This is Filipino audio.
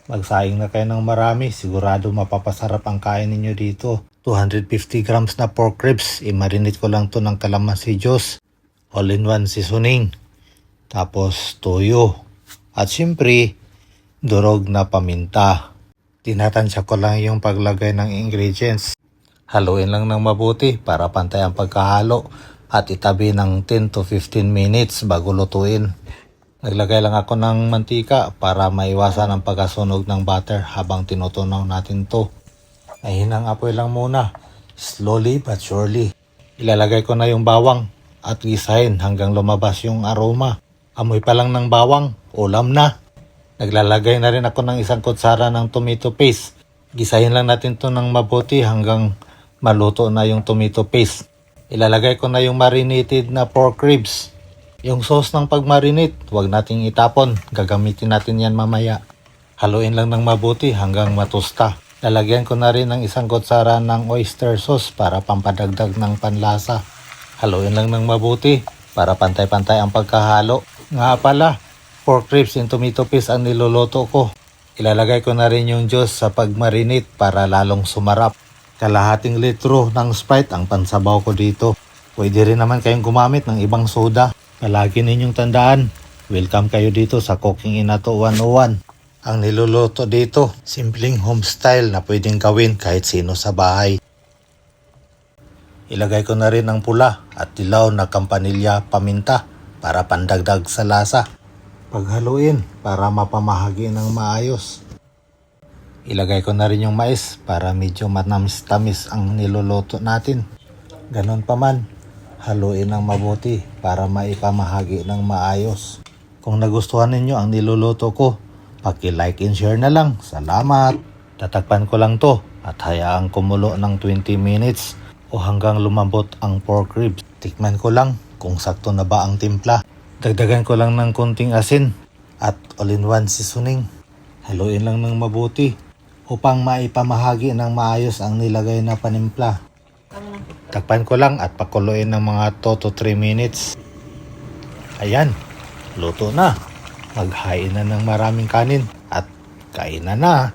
Magsaing na kayo ng marami, sigurado mapapasarap ang kain ninyo dito. 250 grams na pork ribs, i-marinate ko lang to ng calamansi juice, all-in-one seasoning, tapos toyo, at syempre, durog na paminta. Tinatansya ko lang yung paglagay ng ingredients. Haluin lang ng mabuti para pantay ang pagkahalo at itabi ng 10 to 15 minutes bago lutuin. Naglagay lang ako ng mantika para maiwasan ang pagkasunog ng butter habang tinutunaw natin to. Mahinang apoy lang muna, slowly but surely. Ilalagay ko na yung bawang at gisahin hanggang lumabas yung aroma. Amoy pa lang ng bawang, ulam na. Naglalagay na rin ako ng isang kutsara ng tomato paste. Gisahin lang natin to ng mabuti hanggang maluto na yung tomato paste. Ilalagay ko na yung marinated na pork ribs. Yung sauce ng pagmarinate, huwag nating itapon. Gagamitin natin yan mamaya. Haluin lang ng mabuti hanggang matusta. Lalagyan ko na rin ng isang kutsara ng oyster sauce para pampadagdag ng panlasa. Haluin lang ng mabuti para pantay-pantay ang pagkahalo. Nga pala, pork ribs and tomato paste ang niluluto ko. Ilalagay ko na rin yung juice sa pagmarinate para lalong sumarap. Kalahating litro ng Sprite ang pansabaw ko dito. Pwede rin naman kayong gumamit ng ibang soda. Palagi ninyong tandaan, welcome kayo dito sa Cooking Inato 101. Ang niluluto dito, simpleng home style na pwedeng gawin kahit sino sa bahay. Ilagay ko na rin ang pula at dilaw na kampanilya paminta para pandagdag sa lasa. Paghaluin para mapamahagi ng maayos. Ilagay ko na rin yung mais para medyo matamis-tamis ang niluluto natin. Ganon pa man, haluin ng mabuti para maipamahagi ng maayos. Kung nagustuhan ninyo ang niluluto ko, paki-like and share na lang. Salamat! Tatakpan ko lang to at hayaang kumulo ng 20 minutes o hanggang lumambot ang pork ribs. Tikman ko lang kung sakto na ba ang timpla. Dagdagan ko lang ng konting asin at all-in-one seasoning. Haluin lang ng mabuti upang maipamahagi ng maayos ang nilagay na panimpla. Takpan ko lang at pakuluin ng mga 2 to 3 minutes. Ayan, luto na. Maghain na ng maraming kanin at kainan na.